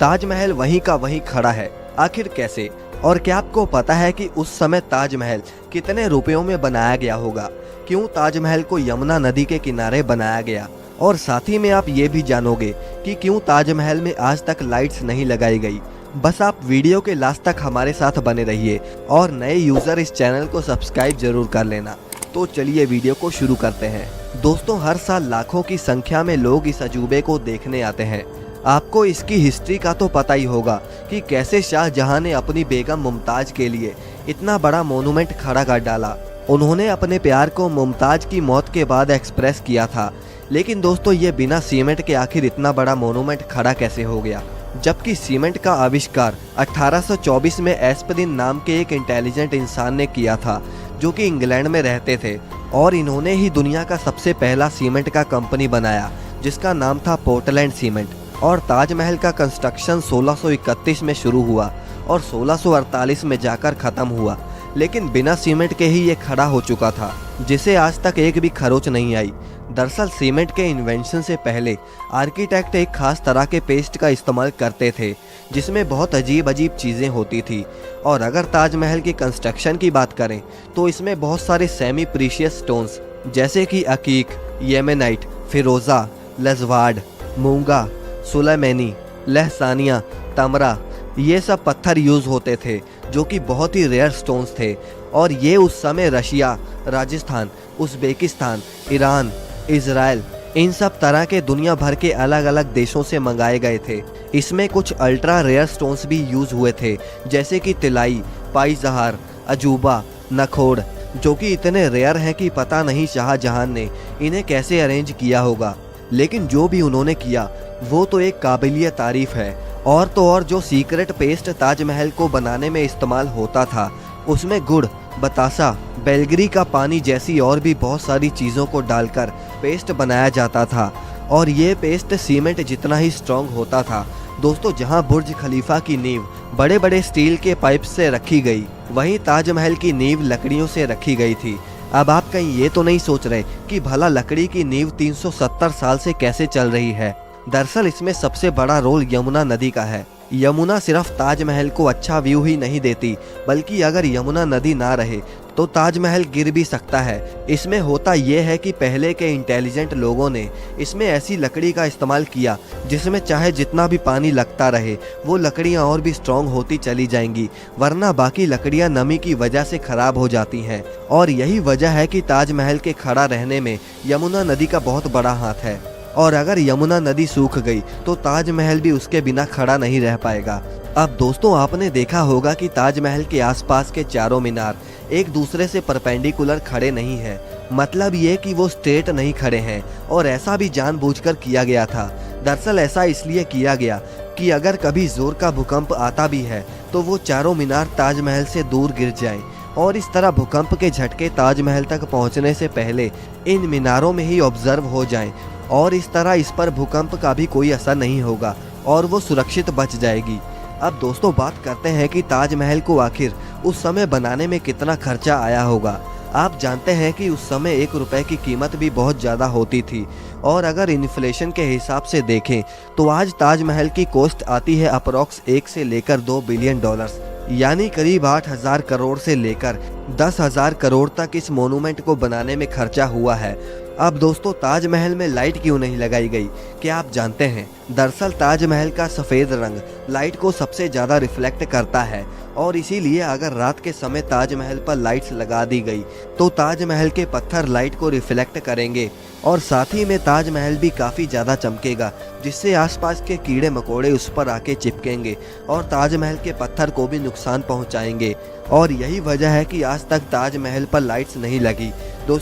ताजमहल वहीं का वहीं खड़ा है, आखिर कैसे? और क्या आपको पता है कि उस समय ताजमहल कितने रुपयों में बनाया गया होगा? क्यों ताजमहल को यमुना नदी के किनारे बनाया गया? और साथ ही में आप ये भी जानोगे कि क्यों ताजमहल में आज तक लाइट्स नहीं लगाई गई। बस आप वीडियो के लास्ट तक हमारे साथ बने रहिए और नए यूजर इस चैनल को सब्सक्राइब जरूर कर लेना। तो चलिए वीडियो को शुरू करते हैं। दोस्तों, हर साल लाखों की संख्या में लोग इस अजूबे को देखने आते हैं। आपको इसकी हिस्ट्री का तो पता ही होगा कि कैसे शाहजहां ने अपनी बेगम मुमताज के लिए इतना बड़ा मोनूमेंट खड़ा कर डाला। उन्होंने अपने प्यार को मुमताज की मौत के बाद एक्सप्रेस किया था। लेकिन दोस्तों, ये बिना सीमेंट के आखिर इतना बड़ा मोनूमेंट खड़ा कैसे हो गया? जबकि सीमेंट का आविष्कार 1824 में एस्पदिन नाम के एक इंटेलिजेंट इंसान ने किया था, जो कि इंग्लैंड में रहते थे, और इन्होंने ही दुनिया का सबसे पहला सीमेंट का कंपनी बनाया, जिसका नाम था पोर्टलैंड सीमेंट। और ताजमहल का कंस्ट्रक्शन 1631 में शुरू हुआ और 1648 में जाकर खत्म हुआ। लेकिन बिना सीमेंट के ही ये खड़ा हो चुका था, जिसे आज तक एक भी खरोच नहीं आई। दरअसल सीमेंट के इन्वेंशन से पहले आर्किटेक्ट एक खास तरह के पेस्ट का इस्तेमाल करते थे, जिसमें बहुत अजीब अजीब चीज़ें होती थी। और अगर ताजमहल की कंस्ट्रक्शन की बात करें तो इसमें बहुत सारे सेमी प्रीशियस स्टोन्स जैसे कि अकीक, येमेनाइट, फिरोज़ा, लजवाड, मूंगा, सुलेमानी, लहसानिया, तमरा, ये सब पत्थर यूज़ होते थे, जो कि बहुत ही रेयर स्टोन्स थे। और ये उस समय Russia, Rajasthan, Uzbekistan, Iran, Israel, इन सब तरह के दुनिया भर के अलग अलग देशों से मंगाए गए थे। इसमें कुछ अल्ट्रा रेयर स्टोन्स भी यूज़ हुए थे, जैसे कि तिलाई, पाइजहार, अजूबा, नखोड़, जो कि इतने रेयर हैं कि पता नहीं शाहजहां ने इन्हें कैसे अरेंज किया होगा। लेकिन जो भी उन्होंने किया वो तो एक काबिलियत तारीफ है। और तो और जो सीक्रेट पेस्ट ताजमहल को बनाने में इस्तेमाल होता था, उसमें गुड़, बतासा, बेलगरी का पानी जैसी और भी बहुत सारी चीज़ों को डालकर पेस्ट बनाया जाता था। और ये पेस्ट सीमेंट जितना ही स्ट्रॉन्ग होता था। दोस्तों, जहां बुर्ज खलीफा की नींव बड़े बड़े स्टील के पाइप से रखी गई, वहीं ताजमहल की नींव लकड़ियों से रखी गई थी। अब आप कहीं ये तो नहीं सोच रहे कि भला लकड़ी की नींव 370 साल से कैसे चल रही है? दरअसल इसमें सबसे बड़ा रोल यमुना नदी का है। यमुना सिर्फ ताजमहल को अच्छा व्यू ही नहीं देती, बल्कि अगर यमुना नदी ना रहे तो ताजमहल गिर भी सकता है। इसमें होता यह है कि पहले के इंटेलिजेंट लोगों ने इसमें ऐसी लकड़ी का इस्तेमाल किया जिसमें चाहे जितना भी पानी लगता रहे, वो लकड़ियां और भी स्ट्रॉन्ग होती चली जाएंगी, वरना बाकी लकड़ियां नमी की वजह से खराब हो जाती हैं। और यही वजह है कि ताजमहल के खड़ा रहने में यमुना नदी का बहुत बड़ा हाथ है। और अगर यमुना नदी सूख गई तो ताजमहल भी उसके बिना खड़ा नहीं रह पाएगा। अब दोस्तों, आपने देखा होगा कि ताजमहल के आसपास के चारों मीनार एक दूसरे से परपेंडिकुलर खड़े नहीं हैं। मतलब ये कि वो स्ट्रेट नहीं खड़े हैं, और ऐसा भी जानबूझकर किया गया था। दरअसल ऐसा इसलिए किया गया कि अगर कभी जोर का भूकंप आता भी है तो वो चारों मीनार ताजमहल से दूर गिर जाएं, और इस तरह भूकंप के झटके ताजमहल तक पहुंचने से पहले इन मीनारों में ही ऑब्जर्व हो जाएं, और इस तरह इस पर भूकंप का भी कोई असर नहीं होगा और वो सुरक्षित बच जाएगी। अब दोस्तों, बात करते हैं कि ताजमहल को आखिर उस समय बनाने में कितना खर्चा आया होगा। आप जानते हैं कि उस समय 1 रुपए की कीमत भी बहुत ज़्यादा होती थी, और अगर इन्फ्लेशन के हिसाब से देखें तो आज ताजमहल की कॉस्ट आती है अप्रॉक्स 1 से लेकर 2 बिलियन डॉलर्स, यानी करीब 8,000 करोड़ से लेकर 10,000 करोड़ तक इस मोनूमेंट को बनाने में खर्चा हुआ है। अब दोस्तों, ताजमहल में लाइट क्यों नहीं लगाई गई, क्या आप जानते हैं? दरअसल ताजमहल का सफ़ेद रंग लाइट को सबसे ज़्यादा रिफ्लेक्ट करता है, और इसीलिए अगर रात के समय ताजमहल पर लाइट्स लगा दी गई तो ताजमहल के पत्थर लाइट को रिफ्लेक्ट करेंगे, और साथ ही में ताजमहल भी काफ़ी ज़्यादा चमकेगा, जिससे आसपास के कीड़े मकोड़े उस पर आके चिपकेंगे और ताजमहल के पत्थर को भी नुकसान पहुंचाएंगे। और यही वजह है कि आज तक ताजमहल पर लाइट्स नहीं लगी। दोस्तों,